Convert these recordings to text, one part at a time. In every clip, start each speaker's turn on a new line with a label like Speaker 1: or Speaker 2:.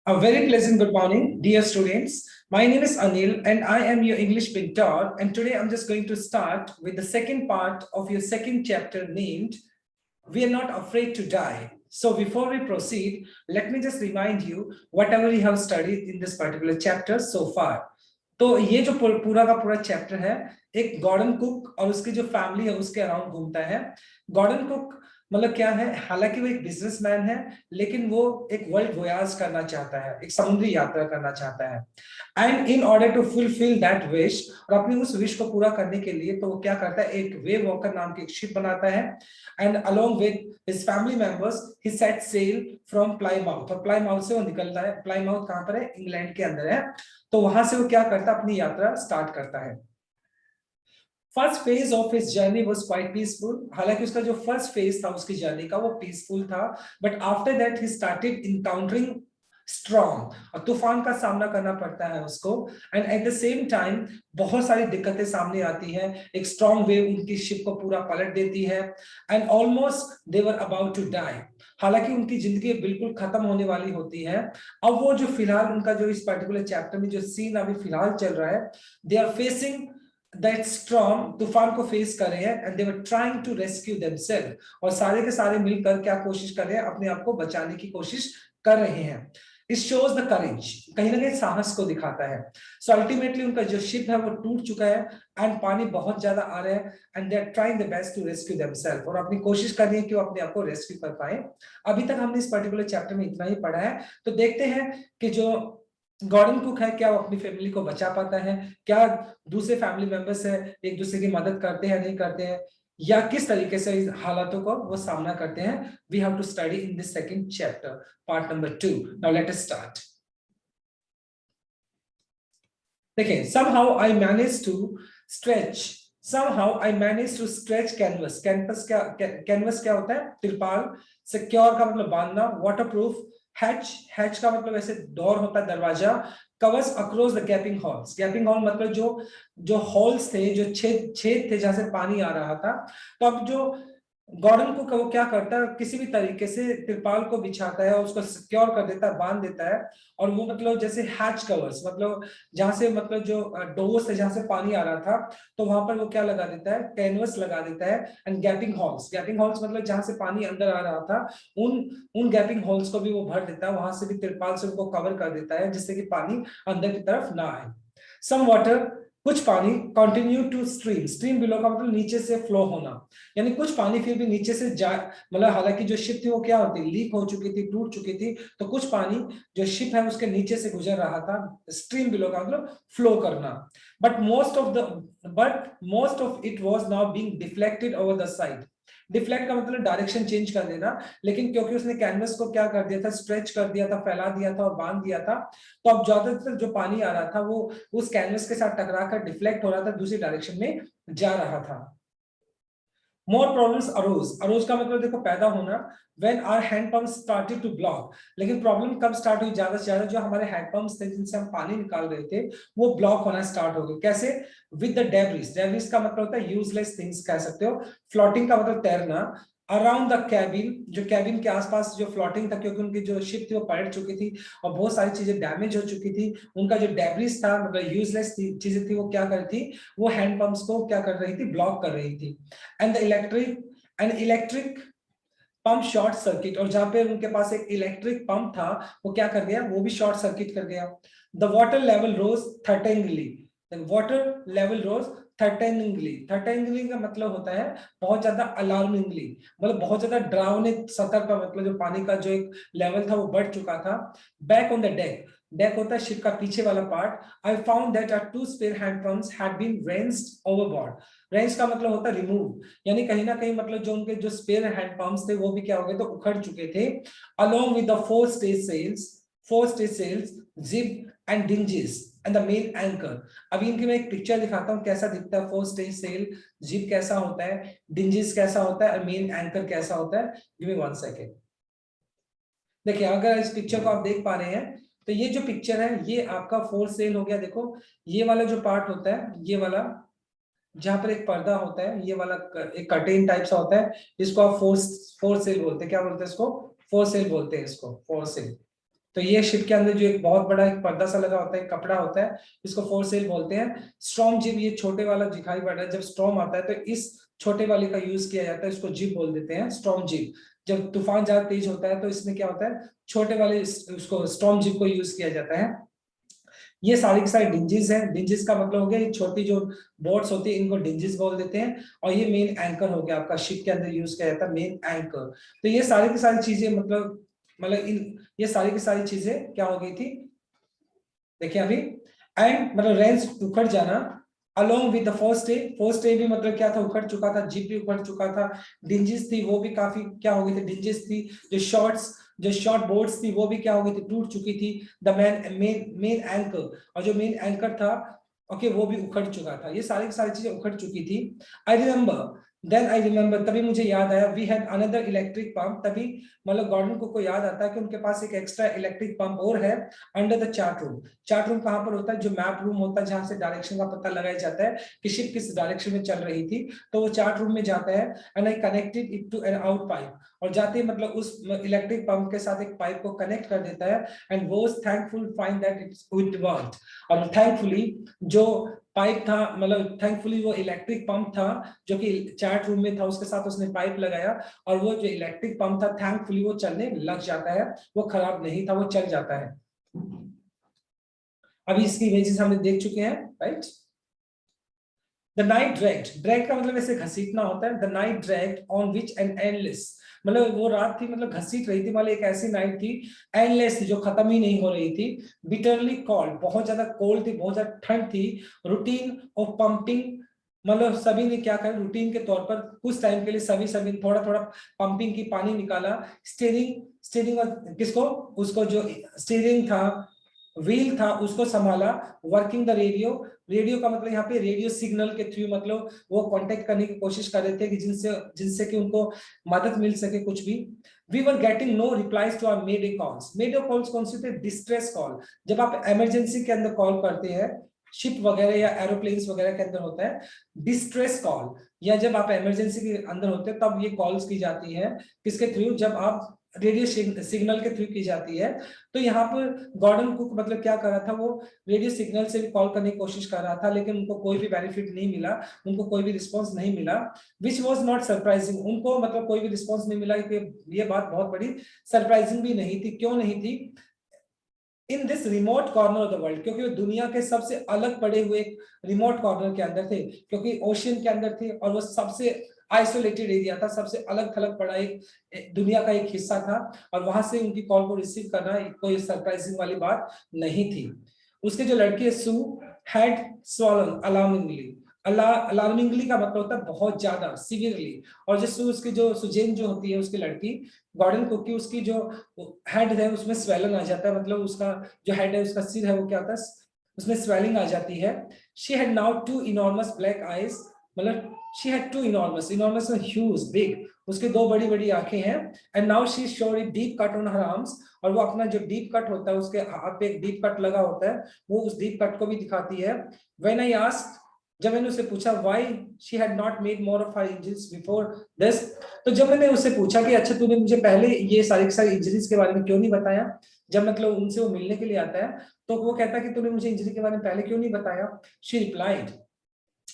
Speaker 1: A very pleasant good morning, dear students. My name is Anil and I am your English mentor. And today I'm just going to start with the second part of your second chapter named We Are Not Afraid to Die. So before we proceed, let me just remind you whatever you have studied in this particular chapter so far. तो ये जो पूरा का पूरा chapter है एक Gordon cook और उसकी जो फैमिली है उसके अराउंड घूमता है। गॉर्डन कुक मतलब क्या है, हालांकि वो एक बिजनेसमैन है लेकिन वो एक वर्ल्ड वोयाज करना चाहता है, एक समुद्री यात्रा करना चाहता है। And in order to fulfil that wish, और अपनी उस विश को पूरा करने के लिए तो वो क्या करता है, एक वेव वॉकर नाम की एक शिप बनाता है। And along with his family members he set sail from Plymouth, और प्लाईमाउथ से वो निकलता है। प्लाईमाउथ कहां पर है? इंग्लैंड के अंदर है। तो वहां से वो क्या करता है, अपनी यात्रा स्टार्ट करता है। First phase of his journey was quite peaceful, हालांकि उसका जो फर्स्ट फेज था उसकी जर्नी का वो पीसफुल था, but after that he started encountering storm, और तूफान का सामना करना पड़ता है उसको। And at the same time बहुत सारी दिक्कतें सामने आती हैं। एक स्ट्रॉन्ग वेव उनकी शिप को पूरा पलट देती है and almost they were about to die, हालांकि उनकी जिंदगी बिल्कुल खत्म होने वाली होती है। अब वो जो फिलहाल उनका जो इस पर्टिकुलर चैप्टर में जो सीन अभी फिलहाल चल रहा है, they are facing that storm, तूफान को फेस कर रहे हैं and they were trying to rescue themselves, और सारे के सारे मिलकर क्या कोशिश कर रहे हैं, अपने आप को बचाने की कोशिश कर रहे हैं। इट शोज द करेज, कहीं ना कहीं साहस को दिखाता है। सो अल्टीमेटली उनका जो शिप है वो टूट चुका है एंड पानी बहुत ज्यादा आ रहा है and they are trying the best to rescue themselves, और अपनी कोशिश कर रही है कि वो अपने आप को रेस्क्यू कर पाए। अभी तक हमने इस पर्टिकुलर चैप्टर में इतना ही पढ़ा है, तो देखते हैं कि जो गॉर्डन कुक है क्या वो अपनी फैमिली को बचा पाता है, क्या दूसरे फैमिली मेंबर्स है एक दूसरे की मदद करते हैं नहीं करते हैं, या किस तरीके से इस हालातों को वो सामना करते हैं। We have to study in this second chapter, part number 2। Now let us start. देखिए, somehow I managed to stretch, somehow I managed to stretch canvas, canvas क्या होता है? तिरपाल। सिक्योर का मतलब बांधना, वाटरप्रूफ। हैच का मतलब ऐसे डोर होता है, दरवाजा। Covers across the gapping halls, gapping hall मतलब जो जो हॉल्स थे, जो छेद छेद थे जहां से पानी आ रहा था। तो अब जो गॉर्डन को वो क्या करता है, किसी भी तरीके से तिरपाल को बिछाता है और उसको सिक्योर कर देता है, बांध देता है। और वो मतलब जैसे हैच कवर्स मतलब जहां से मतलब जो डोर्स है जहां से पानी आ रहा था, तो वहां पर वो क्या लगा देता है, कैनवस लगा देता है। एंड गैपिंग हॉल्स मतलब जहां से पानी अंदर आ रहा था, उन उन गैपिंग हॉल्स को भी वो भर देता है, वहां से भी तिरपाल से उनको कवर कर देता है जिससे कि पानी अंदर की तरफ ना आए। सम वाटर, कुछ पानी। Continue to stream, stream below का मतलब नीचे से फ्लो होना, यानी कुछ पानी फिर भी नीचे से जा, मतलब हालांकि जो शिप थी वो क्या होती, लीक हो चुकी थी, टूट चुकी थी, तो कुछ पानी जो शिप है उसके नीचे से गुजर रहा था। स्ट्रीम बिलो का मतलब फ्लो करना। But most of it was now being deflected over the side. Deflect का मतलब डायरेक्शन चेंज कर देना, लेकिन क्योंकि उसने कैनवस को क्या कर दिया था, स्ट्रेच कर दिया था, फैला दिया था और बांध दिया था, तो अब ज्यादातर जो पानी आ रहा था वो उस कैनवस के साथ टकराकर डिफ्लेक्ट हो रहा था, दूसरी डायरेक्शन में जा रहा था। मोर प्रॉब्लम्स अरोज, अरोज का मतलब देखो पैदा होना। When our hand pump started to block, लेकिन प्रॉब्लम कब स्टार्ट हुई, ज्यादा से ज्यादा जो हमारे हैंड पंप्स थे जिनसे हम पानी निकाल रहे थे वो ब्लॉक होना स्टार्ट हो गए। कैसे? विद द डेब्रिस, डेब्रिस का मतलब होता है यूजलेस थिंग्स कह सकते हो। फ्लोटिंग का मतलब तैरना। अराउंड द कैबिन, जो कैबिन के आसपास जो फ्लोटिंग था, क्योंकि उनकी जो शिप थी वो पलट चुकी थी और बहुत सारी चीजें डैमेज हो चुकी थी। उनका जो डेब्रिस था मतलब यूजलेस चीजें थी वो क्या कर रही थी, वो हैंड पंप्स को क्या कर रही थी, ब्लॉक कर रही थी। And the electric pump short circuit, और जहां पे उनके पास एक इलेक्ट्रिक पंप था वो क्या कर गया, वो भी शॉर्ट सर्किट कर गया। The water level rose threateningly, water level rose threateningly, threateningly का मतलब होता है बहुत ज्यादा अलार्मिंगली, मतलब बहुत ज्यादा डरावने स्तर पर, मतलब जो पानी का जो एक लेवल था वो बढ़ चुका था। Back on the deck, deck होता है शिप का पीछे वाला part. I found that our two spare hand pumps had been ranged overboard, range का मतलब होता है रिमूव, यानी कहीं ना कहीं मतलब जो उनके जो स्पेयर हैंड पंप्स थे वो भी क्या हो गए, तो उखड़ चुके थे। Along with the fore stay sails, jib and dinghies and the main anchor. अभी इनकी मैं एक पिक्चर दिखाता हूँ कैसा दिखता है। फोर स्टेज सेल, जिब कैसा होता है, डिंजेस कैसा होता है और मेन एंकर कैसा होता है। Give me 1 second. देखिए, अगर इस पिक्चर को आप देख पा रहे हैं तो ये जो पिक्चर है ये आपका फोर सेल हो गया। देखो ये वाला जो पार्ट होता है, ये वाला जहां पर एक पर्दा होता है, ये वाला एक कर्टेन टाइप सा होता है, इसको आप फोर सेल बोलते हैं। क्या बोलते हैं इसको? फोर सेल बोलते हैं इसको, फोर सेल। तो ये शिप के अंदर जो एक बहुत बड़ा एक पर्दा सा लगा होता है, कपड़ा होता है, इसको फोरसेल बोलते हैं। स्टॉर्म जिब ये छोटे वाला दिखाई पड़ रहा है, जब स्टॉर्म आता है तो इस छोटे वाले का यूज किया जाता है, इसको जिब बोल देते हैं, स्टॉर्म जिब। जब तूफान ज्यादा तेज होता है तो इसमें क्या होता है, छोटे वाले उसको स्टॉर्म जिब को यूज किया जाता है। ये सारी की सारी डिंजिस है। डिंजिस का मतलब हो गया ये छोटी जो बोट्स होती है इनको डिंजिस बोल देते हैं। और ये मेन एंकर हो गया आपका, शिप के अंदर यूज किया जाता है मेन एंकर। तो ये सारी की सारी चीजें मतलब इन ये सारी की सारी चीजें क्या हो गई थी, देखिए अभी। एंड मतलब रेंज उखड़ जाना along with the first day भी मतलब क्या था, उखड़ चुका था, जीप भी उखड़ चुका था। डिंजिस थी वो भी काफी क्या हो गई थी, डिंजिस थी। जो शॉर्ट बोट्स थी वो भी क्या हो गई थी, टूट चुकी थी। द मेन एंकर, और जो मेन एंकर था ओके वो भी उखड़ चुका था। ये सारी की सारी चीजें उखड़ चुकी थी। आई रिमेम्बर तभी मुझे याद आया, we had another electric pump. तभी मतलब गॉर्डन कुक को याद आता है कि उनके पास एक एक्स्ट्रा इलेक्ट्रिक पंप और है under the chart room. Chart room कहाँ पर होता है, जो मैप रूम होता है जहां से डायरेक्शन का पता लगाया जाता है कि शिप किस डायरेक्शन में चल रही थी। तो वो चार्ट रूम में जाता है and I connected it to an out pipe, और जाते ही मतलब उस इलेक्ट्रिक पंप के साथ एक पाइप को कनेक्ट कर देता है। एंड वो thankful find that it worked. और थैंकफुली जो पाइप था, मतलब थैंकफुली वो इलेक्ट्रिक पंप था जो कि चार्ट रूम में था, उसके साथ उसने पाइप लगाया और वो जो इलेक्ट्रिक पंप था थैंकफुली वो चलने लग जाता है। वो खराब नहीं था, वो चल जाता है। अभी इसकी इमेजेस हमने देख चुके हैं, राइट। द नाइट ड्रैग का मतलब ऐसे घसीटना होता है। The night drag on which an endless, मतलब वो रात थी मतलब घसीट रही थी, मतलब एक ऐसी नाइट थी एंडलेस थी जो खत्म ही नहीं हो रही थी। बिटरली कोल्ड, बहुत ज्यादा कोल्ड थी, बहुत ज्यादा ठंड थी। रूटीन ऑफ पंपिंग, मतलब सभी ने क्या करा, रूटीन के तौर पर कुछ टाइम के लिए सभी थोड़ा थोड़ा पंपिंग की पानी निकाला। स्टीयरिंग स्टीयरिंग किसको, उसको जो स्टीयरिंग था, व्हील था, उसको संभाला। वर्किंग द रेडियो, रेडियो का मतलब यहाँ पे रेडियो सिग्नल के थ्रू मतलब वो कांटेक्ट करने की कोशिश कर रहे थे कि जिनसे जिनसे कि उनको मदद मिल सके कुछ भी। We were getting no replies to our mayday calls. Mayday calls कौन से थे, डिस्ट्रेस कॉल। जब आप इमरजेंसी के अंदर कॉल करते हैं, शिप वगैरह या एरोप्लेन्स वगैरह के अंदर होता है डिस्ट्रेस कॉल, या जब आप इमरजेंसी के अंदर होते हैं तब ये कॉल्स की जाती है। किसके थ्रू, जब आप रेडियो सिग्नल के थ्रू की जाती है। तो यहाँ पर गॉर्डन कुक मतलब क्या कर रहा था, वो रेडियो सिग्नल से भी कॉल करने की कोशिश कर रहा था, लेकिन उनको कोई भी बेनिफिट नहीं मिला, उनको कोई भी रिस्पांस नहीं मिला। विच वॉज नॉट सरप्राइजिंग, उनको मतलब कोई भी रिस्पांस नहीं मिला, ये बात बहुत बड़ी सरप्राइजिंग भी नहीं थी। क्यों नहीं थी, in this remote corner of the world, क्योंकि वो दुनिया के सबसे अलग पड़े हुए रिमोट कॉर्नर के अंदर थे, क्योंकि ओशियन के अंदर थे और वो सबसे आइसोलेटेड एरिया था, सबसे अलग थलग पड़ा एक दुनिया का एक हिस्सा था। और वहां से उनकी कॉल को रिसीव करना कोई सरप्राइजिंग वाली बात नहीं थी। उसके जो लड़की है सू हैड स्वॉलन अलार्मिंगली, अलार्मिंगली का मतलब होता है बहुत ज्यादा, सीवियरली। और जो उसकी जो सुजेन जो होती है उसकी लड़की गॉर्डन कुक की, उसकी जो हेड है उसमें स्वेलन आ जाता है, मतलब उसका जो हेड है उसका सिर है वो क्या होता है, उसमें स्वेलिंग आ जाती है। She had now two enormous black eyes, मतलब she had two enormous, enormous huge big, उसकी दो बड़ी बड़ी आंखें हैं। And now she showed a deep cut on her arms, और वो अपना जो डीप कट होता है उसके हाथ पे एक डीप कट लगा होता है, वो उस डीप कट को भी दिखाती है। व्हेन आई आस्क्ड, जब मैंने उससे पूछा why she had not made more of her injuries before this, तो जब मैंने उससे पूछा कि अच्छा तूने मुझे पहले ये सारी इंजरीज के बारे में क्यों नहीं बताया, जब मतलब उनसे वो मिलने के लिए आता है तो वो कहता है कि तूने मुझे इंजरी के बारे में पहले क्यों नहीं बताया। शी रिप्लाइड,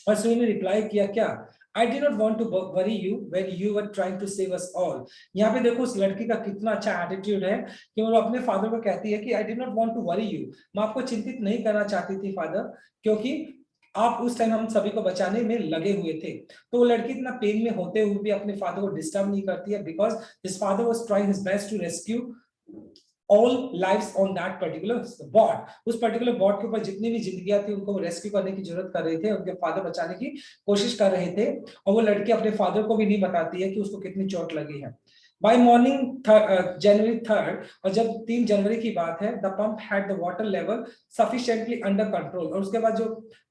Speaker 1: और सुनी ने रिप्लाई किया क्या, I did not want to worry you when you were trying to save us all. यहाँ पे देखो उस लड़की का कितना अच्छा एटीट्यूड है कि वो अपने फादर को कहती है कि I did not want to worry you, मैं आपको चिंतित नहीं करना चाहती थी फादर, क्योंकि आप उस टाइम हम सभी को बचाने में लगे हुए थे। तो वो लड़की इतना पेन में होते हुए भी अपने फादर को डिस्टर्ब नहीं करती है, because his father was trying his best to rescue all lives on that particular boat. उस पर्टिकुलर बॉट के ऊपर जितनी भी जिंदगियां थी उनको रेस्क्यू करने की जरूरत कर रहे थे, उनके फादर बचाने की कोशिश कर रहे थे। और वो लड़की अपने फादर को भी नहीं बताती है कि उसको कितनी चोट लगी है। बाय मॉर्निंग जनवरी 3, और जब 3 जनवरी की बात है, the pump had the water level sufficiently under control, और उसके बाद जो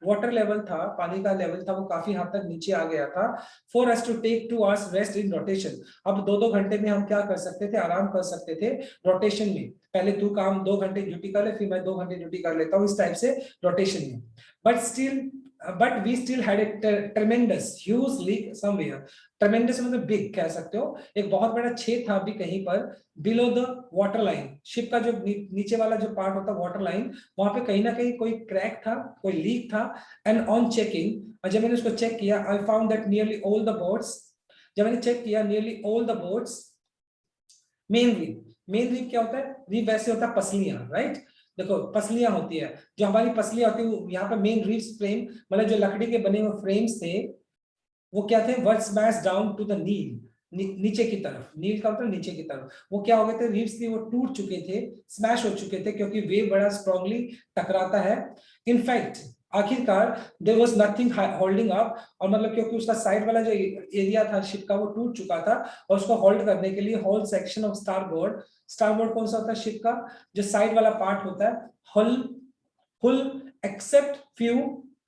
Speaker 1: वाटर लेवल था, पानी का लेवल था, वो काफी हद तक नीचे आ गया था। For us to take 2 hours rest in rotation, अब 2-2 घंटे में हम क्या कर सकते थे, आराम कर सकते थे रोटेशन में। पहले तू काम 2 घंटे ड्यूटी कर ले, फिर मैं 2 घंटे ड्यूटी कर लेता हूँ, इस टाइप से रोटेशन में। But still but we still had a tremendous huge leak somewhere. Tremendous मतलब big कह सकते हो, एक बहुत बड़ा छेद था अभी कहीं पर below the water line. Ship का जो नीचे वाला जो पार्ट होता है वाटर लाइन, वहां पे कहीं ना कहीं कोई क्रैक था, कोई लीक था. एंड ऑन चेकिंग, और जब मैंने उसको चेक किया, आई found that nearly all the boats, जब मैंने चेक किया nearly all the boats, main reef क्या होता है? रीफ वैसे होता है पसलियां, राइट? देखो पसलियां होती है, जो हमारी पसलियां होती है, यहाँ पे मेन रीफ फ्रेम मतलब जो लकड़ी के बने हुए फ्रेम्स थे वो क्या थे? वर स्मैश डाउन टू द नील, नीचे की तरफ. नील का मतलब नीचे की तरफ. वो क्या हो गए थे? रीफ्स थी वो टूट चुके थे, स्मैश हो चुके थे, क्योंकि वेव बड़ा स्ट्रांगली टकराता है. इनफैक्ट आखिरकार there was nothing holding up, और मतलब क्योंकि उसका साइड वाला जो एरिया था शिप का वो टूट चुका था, और उसको होल्ड करने के लिए whole section of starboard. Starboard कौन सा होता है शिप का? जो साइड वाला पार्ट होता है, hull, hull except few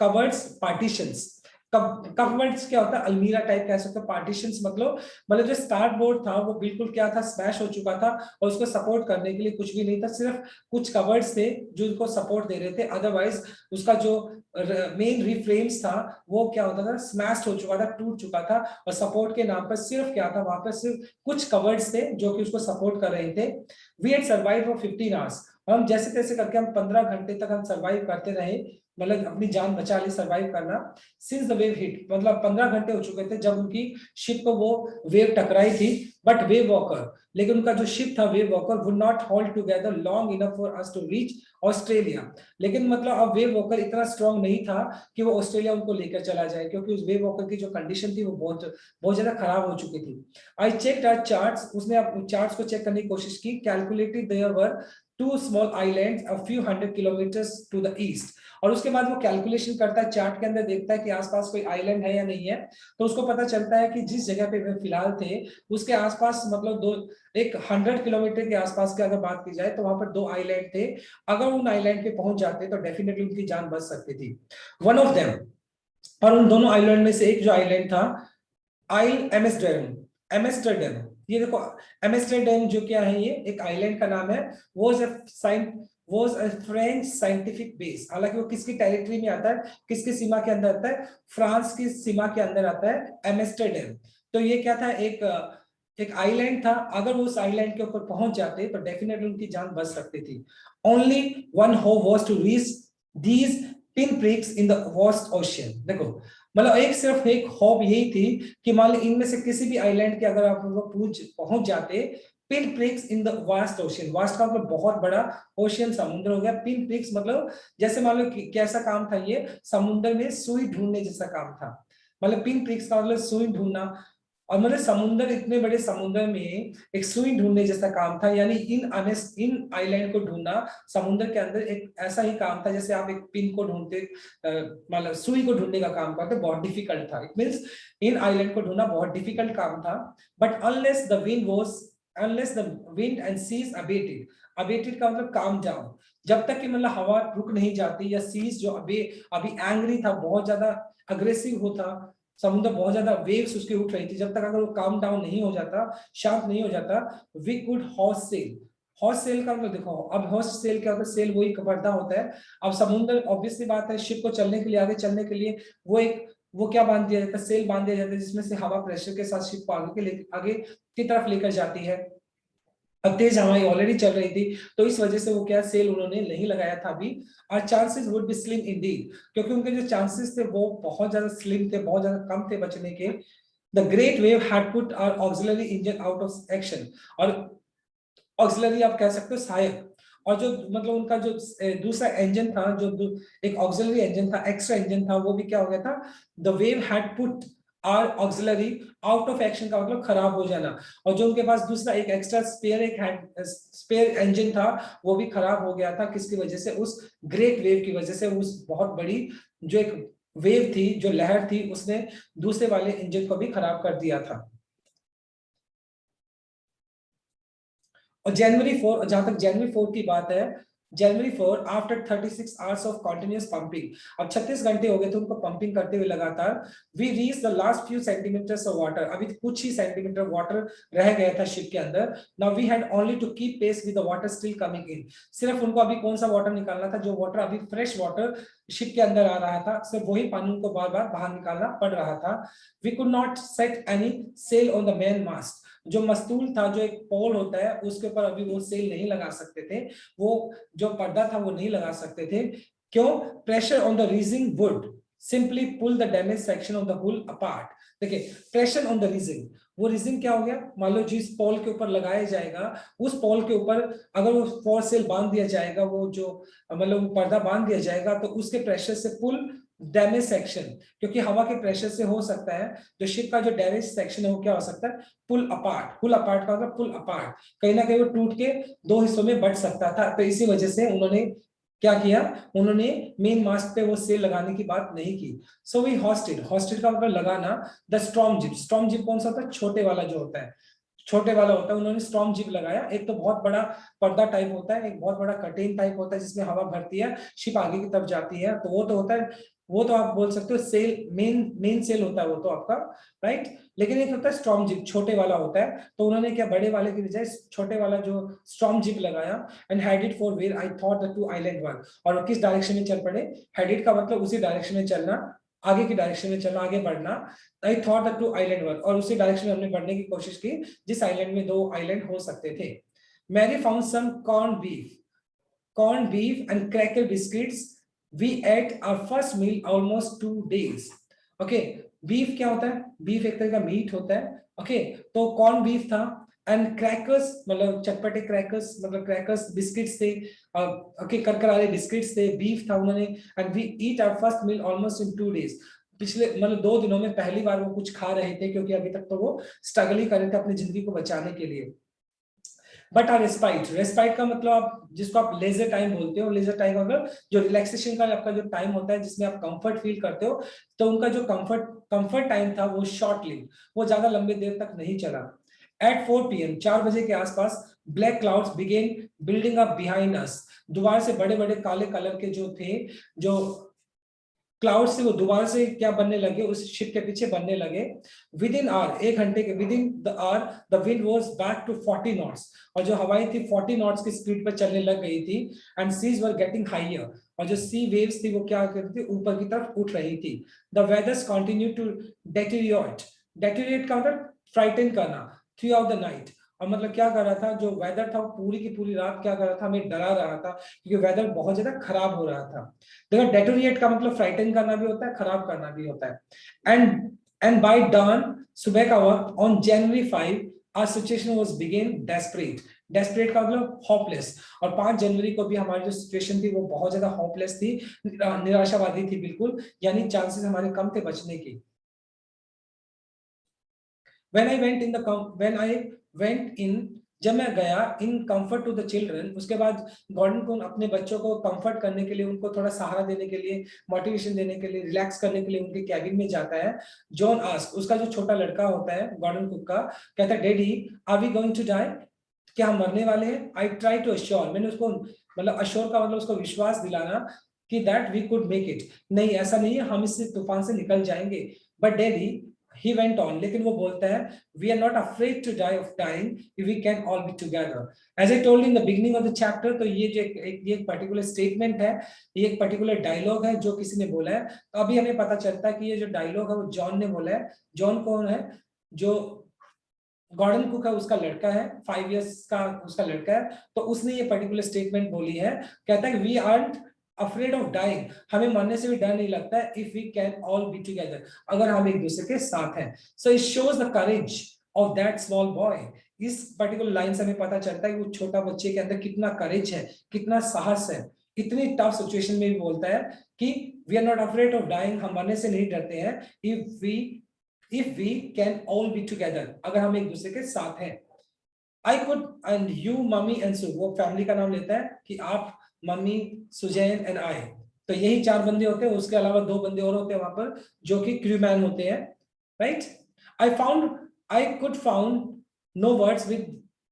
Speaker 1: cupboards partitions. Cupboards क्या होता है? अलमीरा टाइप कह सकते हो. पार्टीशंस मतलब जो स्टारबोर्ड था वो बिल्कुल क्या था? स्मैश हो चुका था, और उसको सपोर्ट करने के लिए कुछ भी नहीं था, सिर्फ कुछ कवर्ड्स थे जो उसको सपोर्ट दे रहे थे. अदरवाइज उसका जो मेन रिफ्रेम्स था वो क्या होता था? स्मैश हो चुका था, टूट चुका था, और सपोर्ट के नाम पर सिर्फ क्या था? वहां पर सिर्फ कुछ कवर्ड्स थे जो कि उसको सपोर्ट कर रहे थे. We had survive for 15 hours. हम जैसे तैसे करके हम 15 घंटे तक हम सर्वाइव करते रहे, मतलब अपनी जान बचा ली, सर्वाइव करना. सिंस द वेव हिट, मतलब 15 घंटे हो चुके थे जब उनकी शिप को वो वेव टकराई थी. बट वेव वॉकर, लेकिन उनका जो शिप था Wavewalker would not hold together long enough for us to reach Australia. लेकिन मतलब अब वेव वॉकर इतना स्ट्रांग नहीं था कि वो ऑस्ट्रेलिया उनको लेकर चला जाए, क्योंकि उस वेव वॉकर की जो कंडीशन थी वो बहुत बहुत ज्यादा खराब हो चुकी थी. आई चेक्ड आवर चार्ट्स, उसने चार्ट्स को चेक करने की कोशिश की. Calculated there were two small islands a few hundred kilometres to the east. और उसके बाद वो कैलकुलेशन करता है, चार्ट के अंदर देखता है कि आसपास कोई आइलैंड है या नहीं है. तो उसको पता चलता है कि जिस जगह पे वे फिलहाल थे उसके आसपास मतलब दो, एक 100 किलोमीटर के आसपास की अगर बात की जाए तो वहां पर दो आइलैंड थे. अगर उन आइलैंड पे पहुंच जाते तो डेफिनेटली उनकी जान बच सकती थी. वन ऑफ देम, और उन दोनों आइलैंड में से एक जो आइलैंड था, आइल एम्स्टर्डम. एम्स्टर्डम, ये देखो एम्स्टर्डम जो क्या है, ये एक आइलैंड का नाम है. was a French scientific base. हालांकि वो किसकी टेरिटरी में आता है, किसकी सीमा के अंदर आता है? फ्रांस की सीमा के अंदर आता है एम्स्टर्डम. तो ये क्या था? एक आइलैंड था. अगर वो उस आइलैंड के ऊपर पहुंच जाते तो डेफिनेटली उनकी जान बच सकती थी. Only one hope was to reach these pin pricks in the vast ocean. देखो मतलब एक सिर्फ एक होप यही थी कि मान लो इनमें से किसी भी आइलैंड के अगर आप लोग पहुंच जाते. Pin pricks in the vast ocean, vast का मतलब बहुत बड़ा, ओशियन समुद्र हो गया. पिन प्रिक्स मतलब जैसे मान लो कैसा काम था? ये समुद्र में सुई ढूंढने जैसा काम था. मतलब पिन प्रिक्स का मतलब सुई ढूंढना, और मतलब समुद्र, इतने बड़े समुद्र में एक सुई ढूंढने जैसा काम था. यानी इन आइलैंड को ढूंढना समुद्र के अंदर एक ऐसा ही काम था जैसे आप एक पिन को ढूंढते, मतलब सुई को ढूंढने का काम करते. बहुत डिफिकल्ट था. इट मींस इन आइलैंड को ढूंढना बहुत डिफिकल्ट काम था. But unless the wind and seas abated. Abated का मतलब काम डाउन. जब तक कि मतलब हवा रुक नहीं जाती, या सीज जो अभी अभी एंग्री था, बहुत ज्यादा अग्रेसिव होता, समुद्र बहुत ज्यादा वेव्स उसके उठ रही थी, जब तक अगर वो काम डाउन नहीं हो जाता, शांत नहीं हो जाता, we could horse sail. Horse sail का मतलब देखो, अब हॉर्स सेल क्या होता है? सेल वही कपड़ा होता है. अब समुद्र, ऑब्वियसली बात है, शिप को चलने के लिए, आगे चलने के लिए वो क्या बांध दिया जाता है? सेल बांध दिया जाता है, जिसमें से हवा प्रेशर के साथ शिप को आगे की तरफ लेकर जाती है. अब तेज हवाएं ऑलरेडी चल रही थी, तो इस वजह से वो क्या, सेल उन्होंने नहीं लगाया था अभी. और chances would be slim Indeed, क्योंकि उनके जो चांसेस थे वो बहुत ज्यादा स्लिम थे, बहुत ज्यादा कम थे बचने के. The great wave had put our auxiliary engine out of action. और ऑक्सिलरी आप कह सकते हो सहायक, और जो मतलब उनका जो दूसरा इंजन था, एक ऑक्सिलरी इंजन था, एक्स्ट्रा इंजन था, वो भी क्या हो गया था? The wave had put our auxiliary out of action का मतलब खराब हो जाना. और जो उनके पास दूसरा एक एक्स्ट्रा स्पेयर इंजन था वो भी खराब हो गया था. किसकी वजह से? उस ग्रेट वेव की वजह से. उस बहुत बड़ी जो एक वेव थी, जो लहर थी, उसने दूसरे वाले इंजन को भी खराब कर दिया था. और जनवरी 4, जहां तक जनवरी 4 की बात है, January 4 after 36 hours of continuous pumping. अब 36 घंटे हो गए थे उनको पंपिंग करते हुए लगातार. We reached the last few centimeters of water. अभी कुछ ही सेंटीमीटर वाटर रह गया था शिप के अंदर. Now we had only to keep pace with the water still coming in. सिर्फ उनको अभी कौन सा वाटर निकालना था, जो वाटर अभी फ्रेश वाटर शिप के अंदर आ रहा था, सिर्फ वही पानी उनको बार बार बाहर निकालना पड़ रहा था. We could not set any sail on the main mast. जो मस्तूल था, जो एक पोल होता है, उसके ऊपर अभी वो सेल नहीं लगा सकते थे, वो जो पर्दा था वो नहीं लगा सकते थे. क्यों? Pressure on the rigging would simply pull the damage section of the hull apart. देखिए, प्रेशर ऑन द रीजिंग, वो रीजिंग क्या हो गया, मान लो जिस पोल के ऊपर लगाया जाएगा, उस पोल के ऊपर अगर वो फोर सेल बांध दिया जाएगा, वो जो मतलब पर्दा बांध दिया जाएगा, तो उसके प्रेशर से पुल डैमेज सेक्शन, क्योंकि हवा के प्रेशर से हो सकता है जो शिप का जो डैमेज सेक्शन है वो क्या हो सकता है, पुल अपार्ट. पुल अपार्ट का मतलब पुल अपार्ट, कहीं ना कहीं वो टूट के दो हिस्सों में बट सकता था. तो इसी वजह से उन्होंने क्या किया, उन्होंने मेन मास्ट पे वो सेल लगाने की बात नहीं की. सो वी हॉस्टेड, हॉस्टेड का मतलब लगाना. The storm zip, storm zip कौन सा होता है, छोटे वाला जो होता है, छोटे वाला होता है, उन्होंने स्टॉर्म जिप लगाया. एक तो बहुत बड़ा पर्दा टाइप होता है, एक बहुत बड़ा कर्टेन टाइप होता है जिसमें हवा भरती है, शिप आगे की तरफ जाती है, तो वो तो होता है, वो तो आप बोल सकते हो सेल, मेन सेल होता है वो तो आपका, राइट. लेकिन एक होता है स्टॉर्म जिप, छोटे वाला होता है, तो उन्होंने क्या बड़े वाले की बजाय छोटे वाला जो स्टॉर्म जिप लगाया. And headed for where I thought the two island were. और किस डायरेक्शन में चल पड़े, हेडेड का मतलब उसी डायरेक्शन में चलना, आगे की डायरेक्शन में चलना, आगे बढ़ना. I thought the two island were, और उसी डायरेक्शन में हमने बढ़ने की कोशिश की जिस आइलैंड में दो आइलैंड हो सकते थे. Mary found some corn beef and cracker biscuits. We ate our first meal almost 2 days. Okay, beef क्या होता है, बीफ एक तरह का मीट होता है. ओके, तो कॉर्न बीफ था, एंड क्रैकर्स मतलब चटपटे क्रैकर्स, मतलब क्रैकर्स बिस्किट्स थे, ओके करकरारे बिस्किट्स थे, बीफ था उन्होंने. And we eat our first meal almost in 2 days. पिछले मतलब 2 दिनों में पहली बार वो कुछ खा रहे थे, क्योंकि अभी तक तो वो स्ट्रगल ही कर रहे थे अपनी जिंदगी को बचाने के लिए. बट आ रेस्पाइट, रेस्पाइट का मतलब आप जिसको आप लेजर टाइम बोलते हो, लेजर टाइम मतलब जो रिलैक्सेशन का आपका जो टाइम होता है जिसमें आप कंफर्ट फील करते हो, तो उनका जो कंफर्ट टाइम था वो शॉर्ट लिव, वो ज्यादा लंबे देर तक नहीं चला. एट 4 PM 4 बजे के आसपास black clouds began building up behind us. दोबारा से बड़े बड़े काले कलर के जो थे, जो क्लाउड से वो दोबारा से क्या बनने लगे, उस शिप के पीछे बनने लगे. विद इन आवर, 1 घंटे के within the hour the wind was back to 40 knots. और जो हवाएं थी 40 नॉट्स की स्पीड पर चलने लग गई थी. And seas were getting higher, और जो सी वेव्स थी वो क्या कर रही थी, ऊपर की तरफ उठ रही थी. The weathers continue to deteriorate. Deteriorate का मतलब फ्राइटन करना, थ्रू आउट द नाइट. और मतलब क्या कर रहा था, जो वेदर था वो पूरी की पूरी रात क्या कर रहा था, हमें डरा रहा था, क्योंकि वेदर बहुत ज्यादा खराब हो रहा था. देखो, डेटोरिएट का मतलब फ्राइटन करना भी होता है, खराब करना भी होता है. एंड बाय डॉन, सुबह का वक्त, on January 5 our situation was began desperate. Desperate का मतलब होपलेस. और 5 जनवरी को भी हमारी जो सिचुएशन थी वो बहुत ज्यादा होपलेस थी, निराशावादी थी बिल्कुल, यानी चांसेस हमारे कम थे बचने की. when I went in, जब मैं गया in comfort to the children, उसके बाद गॉर्डन को अपने बच्चों को कंफर्ट करने के लिए, उनको थोड़ा सहारा देने के लिए, मोटिवेशन देने के लिए, रिलैक्स करने के लिए उनके कैबिन में जाता है. जॉन आस्क, उसका जो छोटा लड़का होता है गॉर्डन कुक का, कहता है daddy are we going to die, क्या हम मरने वाले हैं. आई ट्राई टू अश्योर, मैंने उसको मतलब अश्योर का मतलब उसको विश्वास दिलाना कि that we could make it, नहीं ऐसा नहीं है, हम इस तूफान से निकल जाएंगे. But daddy, he went on, लेकिन वो बोलता है we are not afraid to die of dying if we can all be together. As I told you in the beginning of the chapter, तो ये जो एक पर्टिकुलर स्टेटमेंट है, ये एक पर्टिकुलर डायलॉग है जो किसी ने बोला है. तो अभी हमें पता चलता है कि ये जो डायलॉग है वो जॉन ने बोला है. जॉन कौन है, जो गॉर्डन कुक है उसका लड़का है, 5 years का उसका लड़का है. तो उसने ये पर्टिकुलर स्टेटमेंट बोली है, कहता है we aren't afraid of dying, हमें मरने से भी डर नहीं लगता है, if we can all be together, अगर हम एक दूसरे के साथ हैं. So it shows the courage of that small boy. इस पर्टिकुलर लाइन से हमें पता चलता है कि वो छोटा बच्चे के अंदर कितना करेज है, कितना साहस है, इतनी टफ सिचुएशन में भी बोलता है कि we are not afraid of dying, हम मरने से नहीं डरते हैं, if we can all be together, अगर हम एक दूसरे के साथ हैं. I could and you, mummy and Sue, वो फैमिली का नाम लेता है कि आप, मम्मी, सुजैन एंड आई. तो यही 4 बंदे होते हैं, उसके अलावा 2 बंदे और होते हैं वहां पर जो कि क्रूमैन होते हैं, right. I could found no words with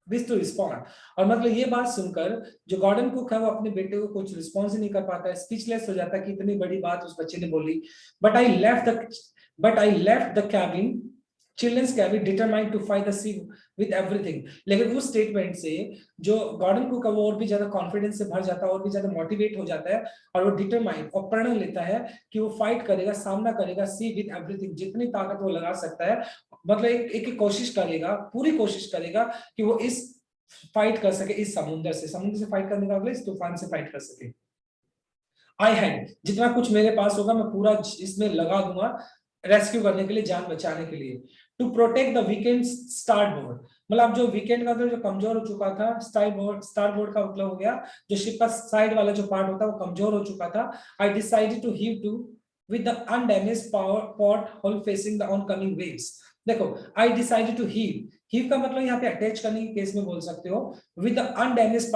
Speaker 1: this to respond. और मतलब ये बात सुनकर जो गॉर्डन कुक है वो अपने बेटे को कुछ रिस्पॉन्स ही नहीं कर पाता है, स्पीचलेस हो जाता है कि इतनी बड़ी बात उस बच्चे ने बोली। But I left the cabin, children's cabin, determined to fight the sea with everything. लेकिन उस स्टेटमेंट से जो गॉर्डन कुक है वो और भी ज्यादा कॉन्फिडेंस से भर जाता है, और भी ज्यादा मोटिवेट हो जाता है, और वो डिटरमाइंड और प्रण लेता है कि वो फाइट करेगा, सामना करेगा सी विद एवरीथिंग, जितनी ताकत वो लगा सकता है। मतलब एक कोशिश करेगा, पूरी कोशिश करेगा कि वो इस फाइट कर सके, इस समुद्र से फाइट करने का मतलब इस तूफान से फाइट कर सके। आई हैंड, जितना कुछ मेरे पास होगा मैं पूरा इसमें लगा दूंगा रेस्क्यू करने के लिए, जान बचाने के लिए। To protect the weakened starboard, मतलब जो वीकेंड का जो कमजोर हो चुका था, स्टारबोर्ड का मतलब हो गया जो शिप का साइड वाला जो पार्ट होता है वो कमजोर हो चुका था। I decided to heave to with the undamaged port hole facing the oncoming waves. देखो, आई डिसाइडेड टू हीव का मतलब यहाँ पे अटैच करने के केस में बोल सकते हो, with the undamaged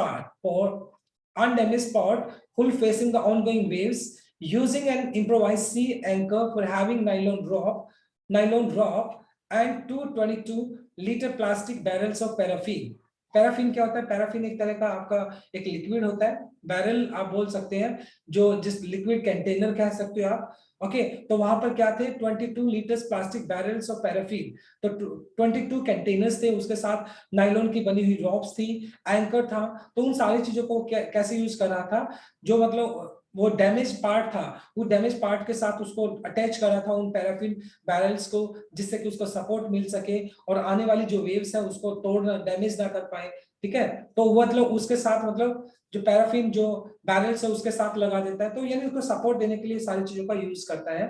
Speaker 1: part full facing the ongoing waves, using an improvised sea anchor for having nylon rope and 222-liter plastic barrels of paraffin। Paraffin क्या होता है? पैराफिन एक तरह का आपका एक लिक्विड होता है, बैरल आप बोल सकते हैं, जो जिस लिक्विड कंटेनर कह सकते हो आप। ओके, तो वहां पर क्या थे? 22 litres plastic barrels of paraffin. तो 22 कंटेनर्स थे, उसके साथ नाइलॉन की बनी हुई रॉप्स थी, एंकर था। तो उन सारी चीजों को कैसे यूज कर रहा था? जो मतलब वो डैमेज पार्ट था, वो डैमेज पार्ट के साथ उसको अटैच करा था उन पैराफिन बैरल्स को, जिससे कि उसको सपोर्ट मिल सके और आने वाली जो वेव्स है उसको तोड़ना, डैमेज ना कर पाए। ठीक है, तो मतलब उसके साथ मतलब जो पैराफिन जो बैरल्स है उसके साथ लगा देता है, तो यानी उसको सपोर्ट देने के लिए सारी चीजों का यूज करता है।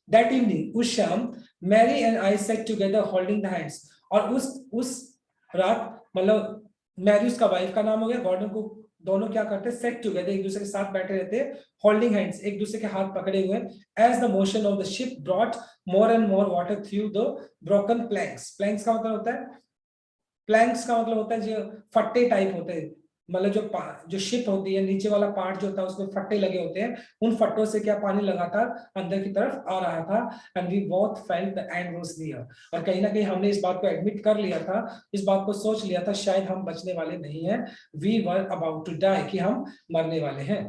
Speaker 1: दैट इवनिंग, उस शाम, Mary and I sat together holding the hands. और उस रात, मतलब मैरी उसका वाइफ का नाम हो गया, गॉर्डन को दोनों क्या करते हैं? सेट टुगेदर, एक दूसरे के साथ बैठे रहते हैं, होल्डिंग हैंड्स, एक दूसरे के हाथ पकड़े हुए, as the motion of the ship brought more and more water through the broken planks. Planks का मतलब होता है, प्लैंक्स का मतलब होता है जो फट्टे टाइप होते हैं, मतलब जो शिप होती है, नीचे वाला पार्ट जो होता है उसमें फट्टे लगे होते हैं, उन फट्टों से क्या पानी लगातार अंदर की तरफ आ रहा था। And we both felt the end was near. और कहीं ना कहीं हमने इस बात को एडमिट कर लिया था, इस बात को सोच लिया था, शायद हम बचने वाले नहीं हैं, we were about to die, कि हम मरने वाले हैं।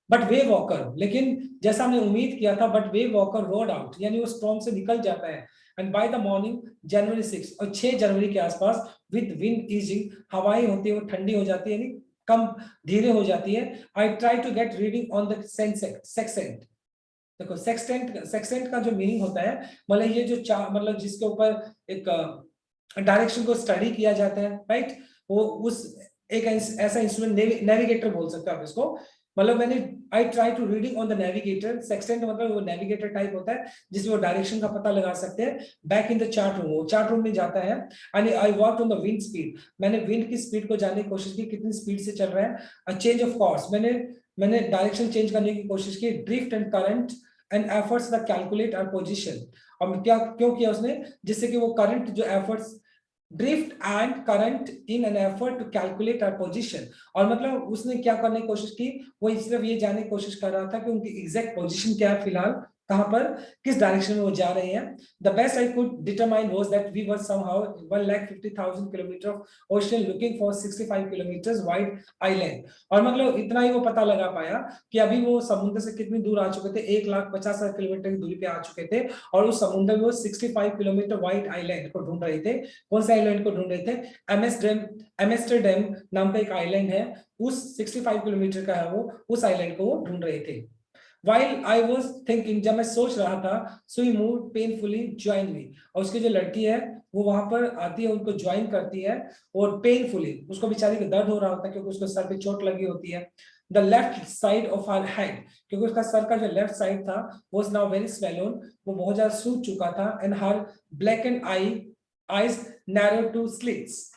Speaker 1: बट वे वॉकर, लेकिन जैसा हमने उम्मीद किया था, but way walker road out, यानी वो स्टॉर्म से निकल जाता है। एंड बाय द मॉर्निंग जनवरी 6, और 6 जनवरी के आसपास, विद विंड ईजिंग, हवाएं होती है वो ठंडी हो जाती है, यानी कम धीरे हो जाती है। I try to get reading on the sextant. देखो, सेक्सेंट का जो मीनिंग होता है, मतलब ये जो मतलब जिसके ऊपर एक डायरेक्शन को स्टडी किया जाता है, राइट? वो उस एक ऐसा इंस्ट्रूमेंट, नेविगेटर बोल सकते हो आप इसको। मतलब मैंने I try to reading on the navigator, sextant मतलब वो नेविगेटर टाइप होता है जिसमें वो डायरेक्शन का पता लगा सकते हैं। Back in the chart room, वो चार्ट रूम में जाता है। And I worked on the wind speed, मैंने विंड की स्पीड को जानने की कोशिश की, कितनी स्पीड से चल रहा है। चेंज ऑफ कोर्स, मैंने डायरेक्शन चेंज करने की कोशिश की। Drift and current and efforts the calculate our position, और क्या क्यों किया उसने? जिससे कि वो करंट जो efforts, drift and current in an effort to calculate our position. और मतलब उसने क्या करने की कोशिश की? वो सिर्फ ये जानने की कोशिश कर रहा था कि उनकी एग्जैक्ट पोजीशन क्या है, फिलहाल कहां पर, किस डायरेक्शन में वो जा रहे हैं। The best I could determine was that we were somehow 1,50,000 kilometre of ocean looking for 65 kilometre wide island. और मतलब इतना ही वो पता लगा पाया कि अभी वो समुद्र से कितनी दूर आ चुके थे, 1,50,000 किलोमीटर की दूरी पे आ चुके थे, और उस समुद्र में वो 65 किलोमीटर वाइड आइलैंड को ढूंढ रहे थे। कौन से आइलैंड को ढूंढ रहे थे? एम्स्टर्डम नाम का एक आइलैंड है, उस 65 किलोमीटर का है वो, उस आइलैंड को वो ढूंढ रहे थे। While I was thinking, जब मैं सोच रहा था, so he moved painfully join me, और उसकी जो लड़की है वो वहां पर आती है, उनको ज्वाइन करती है, और पेनफुली, उसको बेचारी को दर्द हो रहा होता है क्योंकि उसको सर पे चोट लगी होती है। The left side of her head, क्योंकि उसका सर का जो लेफ्ट साइड था वो नाउ वेरी स्वेलोन, वो बहुत ज्यादा सूज चुका था। And her black and eyes narrow two slits.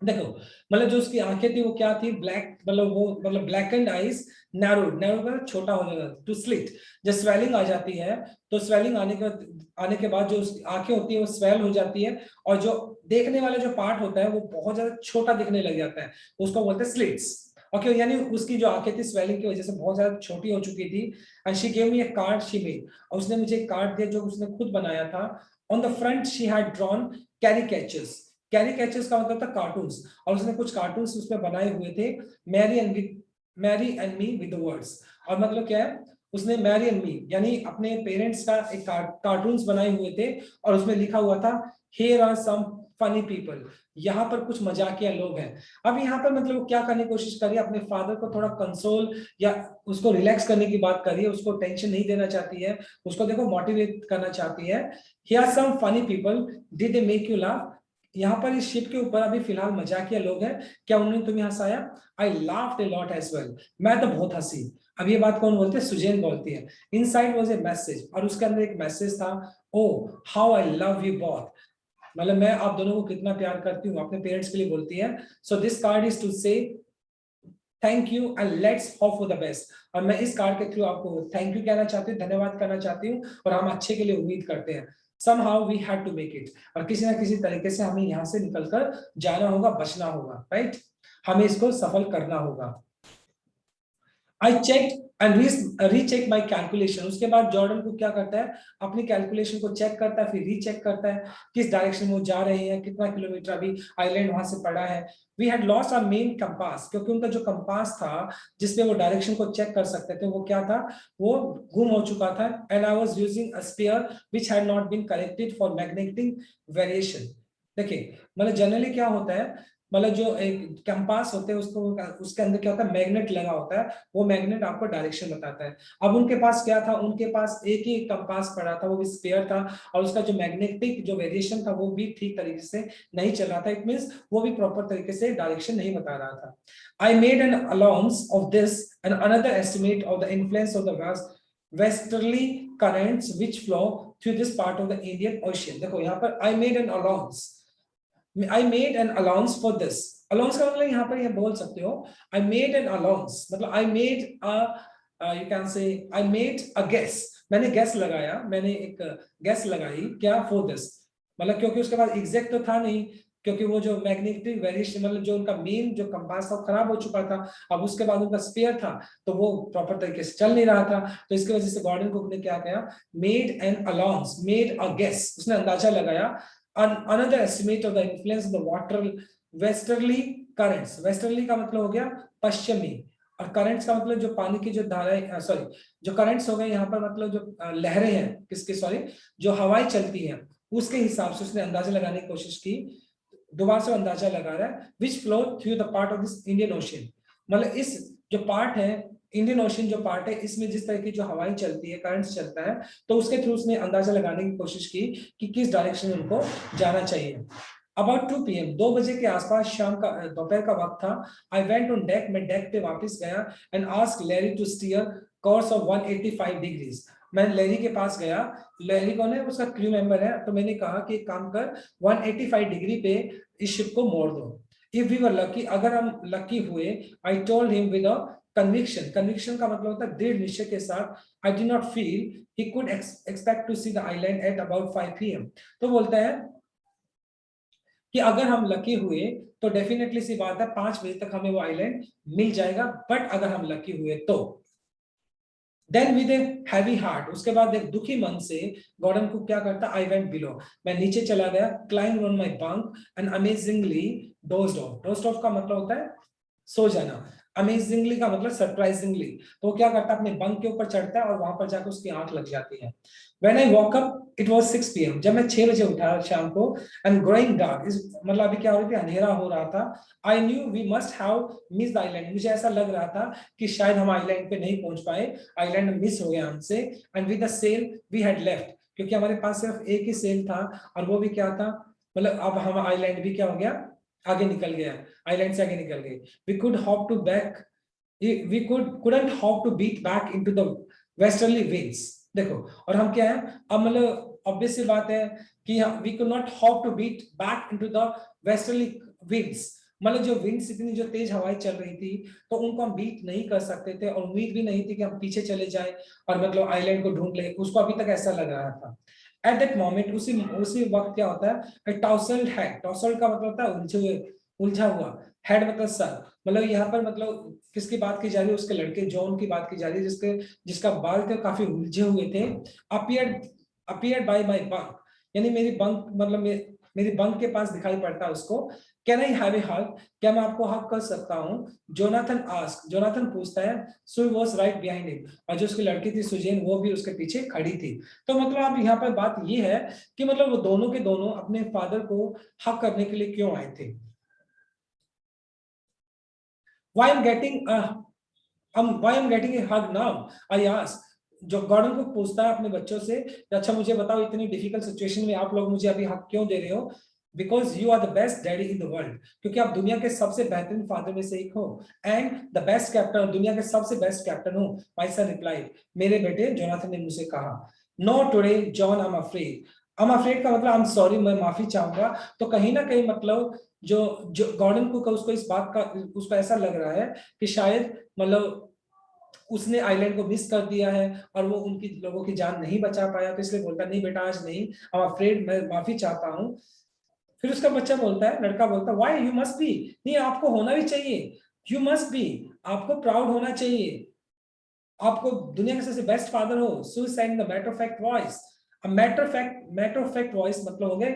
Speaker 1: देखो, मतलब जो उसकी आंखें थी वो क्या थी? ब्लैक, मतलब वो मतलब ब्लैक एंड आईज, नैरो का छोटा हो जाएगा, टू स्लिट। जब स्वेलिंग आ जाती है, तो स्वेलिंग आने के बाद जो उसकी आंखें होती है वो स्वेल हो जाती है, और जो देखने वाला जो पार्ट होता है वो बहुत ज्यादा छोटा दिखने लग जाता है, उसको बोलते हैं स्लिट्स। ओके, यानी उसकी जो आंखें थी स्वेलिंग की वजह से बहुत ज्यादा छोटी हो चुकी थी। And she gave me a card she made, और उसने मुझे एक कार्ड दिया जो उसने खुद बनाया था। On the front she had drawn caricatures, caricatures का मतलब था कार्टून्स, और उसने कुछ कार्टून्स उसमें बनाए हुए थे, Mary and me with the words. और मतलब क्या है, उसने मैरी एंड मी यानी अपने पेरेंट्स का एक कार्टून्स बनाए हुए थे, और उसमें लिखा हुआ था here are some funny people, यहाँ पर कुछ मजाकिया लोग हैं। अब यहाँ पर मतलब वो क्या करने की कोशिश करी, अपने फादर को थोड़ा कंसोल या उसको रिलैक्स करने की बात करी है, उसको टेंशन नहीं देना चाहती है, उसको देखो मोटिवेट करना चाहती है। Here are some funny people, did they make you laugh, यहाँ पर इस शिप के ऊपर अभी फिलहाल मजाकिया लोग हैं, क्या उन्होंने तुम्हें हंसाया? I laughed a lot as well, मैं तो बहुत हंसी। अब ये बात कौन बोलते हैं? सुजैन बोलती है। इनसाइड वाज ए मैसेज, और उसके अंदर एक मैसेज था, oh how I love you both, मतलब मैं आप दोनों को कितना प्यार करती हूँ, अपने पेरेंट्स के लिए बोलती है। So this card is to say thank you and let's hope for the best, और मैं इस कार्ड के थ्रू आपको थैंक यू कहना चाहती हूँ, धन्यवाद करना चाहती हूँ, और हम अच्छे के लिए उम्मीद करते हैं। somehow we had to make it, और किसी ना किसी तरीके से हमें यहाँ से निकलकर जाना होगा, बचना होगा, राइट, हमें इसको सफल करना होगा। I check and recheck my calculation, उसके बाद जॉर्डन को क्या करता है, अपनी कैलकुलेशन को चेक करता है, फिर रीचेक करता है किस डायरेक्शन में वो जा रहे हैं, कितना किलोमीटर अभी आइलैंड वहां से पड़ा है। We had lost our main compass, क्योंकि उनका जो कंपास था जिसपे वो डायरेक्शन को चेक कर सकते थे, वो क्या था, वो गुम हो चुका था। And I was using a spare which had not been corrected for magnetic variation. देखिए मतलब जनरली क्या होता है, मतलब जो एक कंपास होते हैं उसको, उसके अंदर क्या होता है, मैग्नेट लगा होता है, वो मैग्नेट आपको डायरेक्शन बताता है। अब उनके पास क्या था, उनके पास एक ही कंपास पड़ा था, वो भी स्पेयर था, और उसका जो मैग्नेटिक जो वेरिएशन था वो भी ठीक तरीके से नहीं चल रहा था, इट मींस वो भी प्रॉपर तरीके से डायरेक्शन नहीं बता रहा था। I made an allowance of this and another estimate of the influence of the westerly currents which flow through this part of the Indian Ocean। देखो यहाँ पर I made an allowance, I made an allowance for this। allowance का मतलब यहाँ पर ये बोल सकते हो I made an allowance, मतलब I made a you can say I made a guess, मैंने guess लगाया, मैंने एक guess लगाई क्या for this, मतलब क्योंकि उसके बाद एग्जैक्ट तो था नहीं, क्योंकि वो जो मैग्नेटिक वेरिएशन मतलब जो उनका मेन जो कंपास था वो खराब हो चुका था, अब उसके बाद उनका स्पेयर था तो वो प्रॉपर तरीके से चल नहीं रहा था, तो इसकी वजह से गॉर्डन कुक ने क्या किया, made an allowance, made a guess, उसने अंदाजा लगाया, another estimate of the influence of the water westerly currents। westerly का मतलब हो गया पश्चिमी, और करंट्स का मतलब जो पानी की जो धाराएं, सॉरी जो करंट्स हो गए यहाँ पर मतलब जो लहरें हैं किसके, सॉरी जो हवाएं चलती हैं उसके हिसाब से उसने अंदाजा लगाने की कोशिश की। दोबारा से अंदाजा लगा रहा है विच flow through the part of this Indian ocean, मतलब इस जो पार्ट है इंडियन ओशियन जो पार्ट है इसमें जिस तरह की जो हवाएं चलती है, करंट्स चलता है, तो उसके थ्रू उसने अंदाजा लगाने की कोशिश की कि किस डायरेक्शन में उनको जाना चाहिए। अबाउट 2 PM 2 बजे के आसपास, शाम का दोपहर का वक्त था। आई वेंट ऑन डेक, मैं डेक पे वापस गया and asked Larry to steer course of 185 degrees. मैं लैरी के पास गया, लैरी कौन है, उसका क्रू मेंबर है, तो मैंने कहा कि एक काम कर 185 डिग्री पे इस शिप को मोड़ दो। इफ वी वर लकी, अगर हम लकी हुए, I told him with a conviction, conviction का मतलब होता है दृढ़ निश्चय के साथ, I did not feel he could expect to see the island at about 5 PM। तो बोलता है कि अगर हम लकी हुए तो डेफिनेटली सी बात है 5 बजे तक हमें वो आइलैंड मिल जाएगा, बट अगर हम लकी हुए तो। Then with a heavy heart, उसके बाद एक दुखी मन से गॉर्डन कुक क्या करता, आई वेंट बिलो, मैं नीचे चला गया, climb on my bunk and amazingly dozed of. Dozed of का मतलब होता है सो जाना, अमेजिंगली का मतलब सरप्राइजिंगली, तो वो क्या करता है अपने बंक के ऊपर चढ़ता है और वहां पर जाकर उसकी आंख लग जाती है। When I walk up it was 6 PM, जब मैं 6 बजे उठा शाम को, एंड ग्रोइंग डार्क, मतलब अभी क्या हो रही थी, अंधेरा हो रहा था। I knew we must have miss the island, मुझे ऐसा लग रहा था कि शायद हम आइलैंड पे नहीं पहुंच पाए, आइलैंड मिस हो गया हमसे। And with the sail we had left, क्योंकि हमारे पास सिर्फ एक ही सेल था, और वो भी क्या था, मतलब अब हम आइलैंड भी क्या हो गया, आगे निकल गया, आइलैंड से आगे निकल गए। We could hope to back, we couldn't hope to beat back into the westerly winds। देखो और हम क्या है, अब मतलब ऑब्वियस सी बात है कि we could not hope to beat back into the westerly winds, मतलब जो विंड्स इतनी जो तेज हवाएं चल रही थी तो उनको हम बीट नहीं कर सकते थे, और उम्मीद भी नहीं थी कि हम पीछे चले जाएं और मतलब आइलैंड को ढूंढ ले, उसको अभी तक ऐसा लग रहा था। एट दैट मोमेंट, उसी वक्त क्या होता है, टॉसल हेड, टॉसल का मतलब होता है उलझे हुए, उलझा हुआ, हेड मतलब सर, मतलब यहाँ पर मतलब किसकी बात की जा रही है, उसके लड़के जॉन की बात की जा रही है, जिसका बाल थे काफी उलझे हुए थे। Appeared appeared by my bunk, यानी मेरी बंक मतलब मेरी बंक के पास दिखाई पड़ता है उसको। कैन आई हैव ए हग, क्या मैं आपको हक कर सकता हूँ? जोनाथन आस्क, जोनाथन पूछता है। सू वाज राइट बिहाइंड हिम, और जो उसकी लड़की थी सुजेन वो भी उसके पीछे खड़ी थी। तो मतलब आप यहाँ पर बात ये है कि मतलब वो दोनों के दोनों अपने फादर को हक करने के लिए क्यों आए थे। Why I'm getting why I'm getting a hug now? I ask. जो गॉर्डन को पूछता है अपने बच्चों से, अच्छा मुझे बताओ इतनी डिफिकल्ट सिचुएशन में आप लोग मुझे अभी हक क्यों दे रहे हो? Because you are the best daddy in the world, क्योंकि आप दुनिया के सबसे बेहतरीन फादर में से एक हो, एंड द बेस्ट कैप्टन, दुनिया के सबसे बेस्ट कैप्टन हो। माय सन रिप्लाइड, मेरे बेटे जोनाथन ने मुझसे कहा। No today John, I am afraid. I am afraid का मतलब आई एम सॉरी, मैं माफी चाहूंगा। तो कहीं ना कहीं मतलब जो जो गॉर्डन को उसको इस बात का, उसको ऐसा लग रहा है कि शायद मतलब उसने आइलैंड को मिस कर दिया है और वो उनकी लोगों की जान नहीं बचा पाया, तो इसलिए बोलता नहीं बेटा आज नहीं, आई एम अफ्रेड, मैं माफी चाहता हूँ। फिर उसका बच्चा बोलता है, लड़का बोलता है, व्हाई यू मस्ट बी, नहीं आपको होना भी चाहिए, यू मस्ट बी, आपको प्राउड होना चाहिए, आपको दुनिया के सबसे बेस्ट फादर हो। So saying the matter of fact voice. Matter of fact voice मतलब हो गया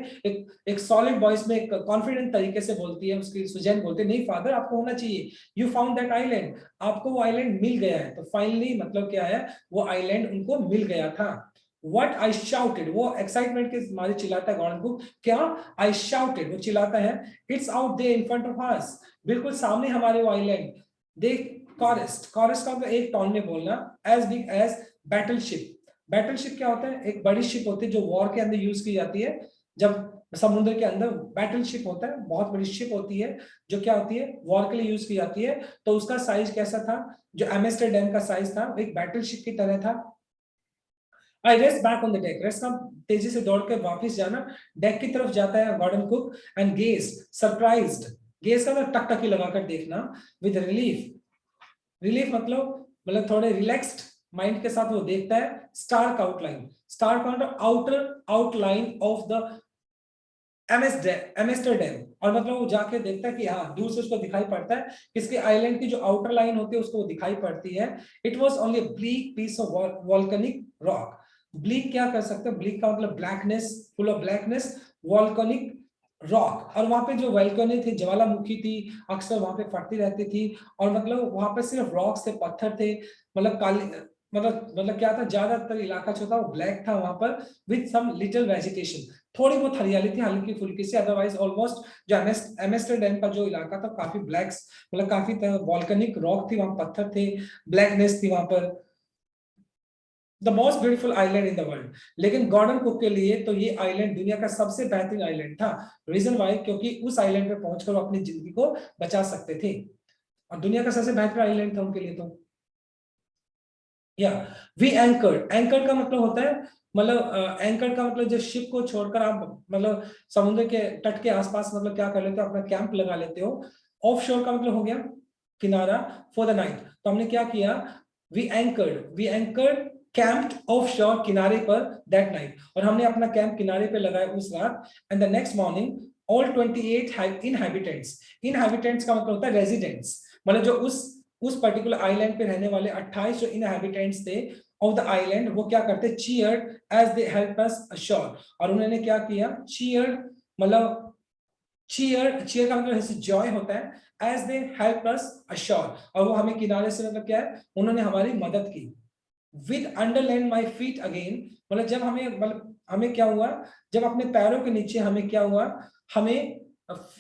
Speaker 1: एक सॉलिड वॉइस में, एक कॉन्फिडेंट तरीके से बोलती है उसकी सुजैन, बोलते नहीं फादर आपको होना चाहिए, यू फाउंड दैट आइलैंड, आपको वो आइलैंड मिल गया है। तो फाइनली मतलब क्या है, वो आइलैंड उनको मिल गया था। What I shouted, वो एक्साइटमेंट के मारे चिल्लाता है गॉर्डन को, क्या? I shouted, वो चिल्लाता है, it's out there in front of us, बिल्कुल सामने हमारे वो आइलैंड। दे कॉरेस्ट, कॉरेस्ट का मतलब एक टोन में बोलना, as big as battleship. Battleship क्या होता है? एक बड़ी शिप होती है जो वॉर के अंदर यूज की जाती है, जब समुद्र के अंदर बैटलशिप होता है, बहुत बड़ी शिप होती है जो क्या होती है, वॉर के लिए यूज की जाती है। तो उसका साइज कैसा था? जो एम्स्टर्डम का साइज था वो एक बैटलशिप की तरह था। आई rest back on the deck, rest का तेजी से दौड़ कर वापस जाना, डेक की तरफ जाता है Gordon Cook, and gaze surprised, gaze का मतलब टकटकी लगाकर देखना, विद रिलीफ, रिलीफ मतलब थोड़े रिलैक्स्ड माइंड के साथ वो देखता है stark outline, stark outer outline of the Amsterdam, और मतलब वो जाके देखता है कि हाँ दूर से उसको दिखाई पड़ता है किसके आइलैंड की जो आउटर लाइन होती है उसको वो दिखाई पड़ती है। It was only bleak piece of volcanic rock. Bleak क्या कर सकते हैं? ब्लीक का मतलब blackness, full of blackness, volcanic rock, और वहां पे जो वॉल्केनो थी, ज्वालामुखी थी, अक्सर वहां पे फटती रहती थी, और मतलब वहां पे सिर्फ रॉक्स थे, पत्थर थे, मतलब काली, मतलब क्या था, ज्यादातर इलाका जो था वो ब्लैक था वहां पर, विद सम लिटिल वेजिटेशन, थोड़ी बहुत हरियाली थी हल्की फुल्की सी, अदरवाइज ऑलमोस्ट जो एम्स्टर्डम का जो इलाका था काफी ब्लैक, मतलब काफी वॉल्केनिक रॉक थी वहां, पत्थर थे, ब्लैकनेस थी वहां पर। The most beautiful island in the world, लेकिन गॉर्डन कुक के लिए तो ये आइलैंड दुनिया का सबसे बेहतरीन आइलैंड था। रीजन वाई, क्योंकि उस आइलैंड पे पहुंचकर वो अपनी जिंदगी को बचा सकते थे, और दुनिया का सबसे बेहतरीन आइलैंड था उनके लिए। तो या वी एंकर्ड, एंकर्ड का मतलब होता है, मतलब एंकर्ड का मतलब जो शिप को छोड़कर आप मतलब समुद्र के तट के आसपास मतलब क्या कर लेते हो, अपना कैंप लगा लेते हो। ऑफ शोर का मतलब हो गया किनारा, फॉर द नाइट। तो हमने क्या किया, वी एंकर्ड कैंप्ड ऑफ शोर, किनारे पर, दैट नाइट, और हमने अपना कैंप किनारे पे लगाया उस रात। And the next morning all 28 inhabitants, inhabitants का मतलब होता है रेजिडेंट्स, मतलब जो उस पर्टिकुलर आइलैंड पे रहने वाले 28 जो इनहैबिटेंट्स थे ऑफ द आइलैंड, वो क्या करते, cheered as they help us ashore, और उन्होंने क्या किया, चीयर्ड मतलब चीयर का मतलब जॉय होता है, as they help us ashore, और वो हमें किनारे से मतलब क्या है, उन्होंने हमारी मदद की। विद अंडरलैंड माई फीट अगेन, मतलब जब हमें मतलब हमें क्या हुआ, जब अपने पैरों के नीचे हमें क्या हुआ, हमें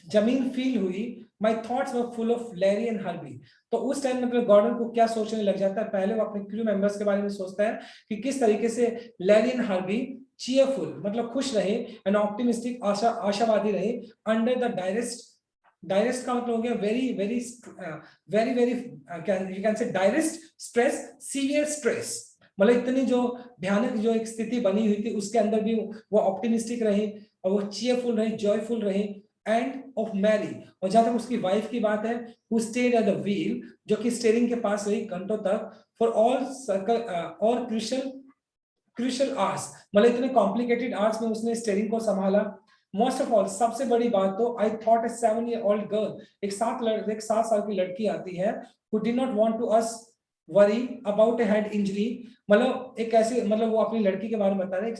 Speaker 1: जमीन फील हुई। My thoughts were full of Larry and Herbie, तो उस टाइम मतलब गॉर्डन को क्या सोचने लग जाता है, पहले वो अपने क्रू मेंबर्स के बारे में सोचता है कि किस तरीके से लैरी एंड हर्बी चीयरफुल मतलब खुश रहे, एंड ऑप्टिमिस्टिक आशावादी रहे, अंडर द डायरेस्ट, डायरेस्ट का मतलब हो गया very very very very, you can say direst stress, severe stress, मतलब इतनी जो भयानक जो एक स्थिति बनी हुई थी उसके अंदर भी वो ऑप्टिमिस्टिक रहे, और वो चीयरफुल रहे, जॉयफुल रहे, एंड ऑफ मैरी, और जहां तक उसकी वाइफ की बात है, who stayed at the wheel, जो कि स्टीयरिंग के पास रही घंटों तक, फॉर ऑल सर्कल और क्रूशियल आर्ट्स, मतलब इतने कॉम्प्लिकेटेड आर्ट्स में उसने स्टीयरिंग को संभाला। मोस्ट ऑफ ऑल, सबसे बड़ी बात तो, I thought a 7 year old girl, एक 7 साल की लड़की आती है, who did not want to us worry about A head injury, मतलब एक ऐसे, मतलब वो अपनी लड़की के बारे में बता रहे,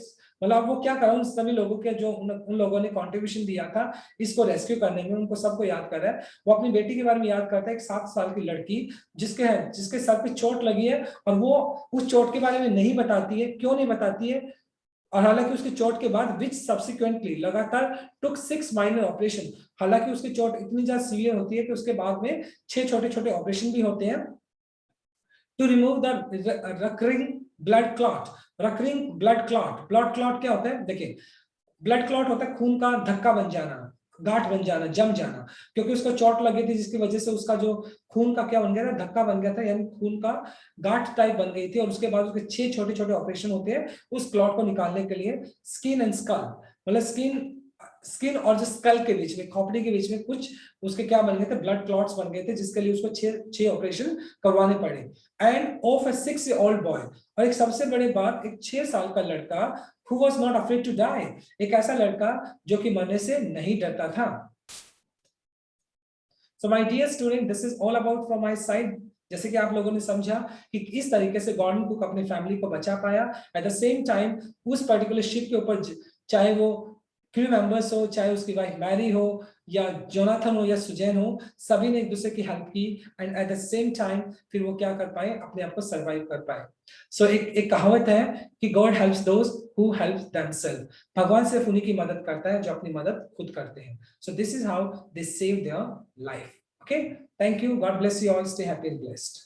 Speaker 1: मतलब वो क्या करा उन सभी लोगों के जो उन लोगों ने कंट्रीब्यूशन दिया था इसको रेस्क्यू करने में, उनको सबको याद कर रहा है। वो अपनी बेटी के बारे में याद करता है, एक 7 साल की लड़की जिसके सर पे चोट लगी है, और वो उस चोट के बारे में नहीं बताती है। क्यों नहीं बताती है? और हालांकि उसकी चोट के बाद विच सब्सिक्वेंटली लगातार टुक 6 माइनर ऑपरेशन, हालांकि उसकी चोट इतनी ज्यादा सीवियर होती है कि उसके बाद में 6 छोटे छोटे ऑपरेशन भी होते हैं to remove the recurring blood clot. Recurring blood clot क्या होता है? देखिए, ब्लड क्लॉट होता है खून का धक्का बन जाना, गांठ बन जाना, जम जाना, क्योंकि उसको चोट लगी थी जिसकी वजह से उसका जो खून का क्या बन गया था, धक्का बन गया था, यानी खून का गांठ टाइप बन गई थी। और उसके बाद उसके 6 छोटे छोटे ऑपरेशन होते हैं उस क्लॉट को निकालने के लिए। स्किन एंड स्कल, मतलब स्किन और जो स्कल के बीच में, खोपड़ी के बीच में कुछ उसके क्या बन गए थे, ब्लड क्लॉट्स बन गए थे, जिसके लिए उसको 6 ऑपरेशन करवाने पड़े। End of A 6-year-old boy, और एक सबसे बड़ी बात, एक 6 साल का लड़का who was not afraid to die, एक ऐसा लड़का जो कि मरने से नहीं डरता था। So my dear student, this is all about from my side। जैसे कि आप लोगों ने समझा कि इस तरीके से गॉर्डन कुक अपने फैमिली को बचा पाया, एट द सेम टाइम उस पर्टिकुलर शिप के ऊपर, चाहे वो क्रू मेंबर्स हो, चाहे उसकी वाइफ मैरी हो, या जोनाथन हो, या सुजैन हो, सभी ने एक दूसरे की हेल्प की, and at the same time फिर वो क्या कर पाए, अपने आप को सरवाइव कर पाए। सो एक कहावत है कि God helps those who help themselves, भगवान सिर्फ उन्हीं की मदद करता है जो अपनी मदद खुद करते हैं। So this is how they save their life. Okay, thank you. God bless you all. Stay happy and blessed.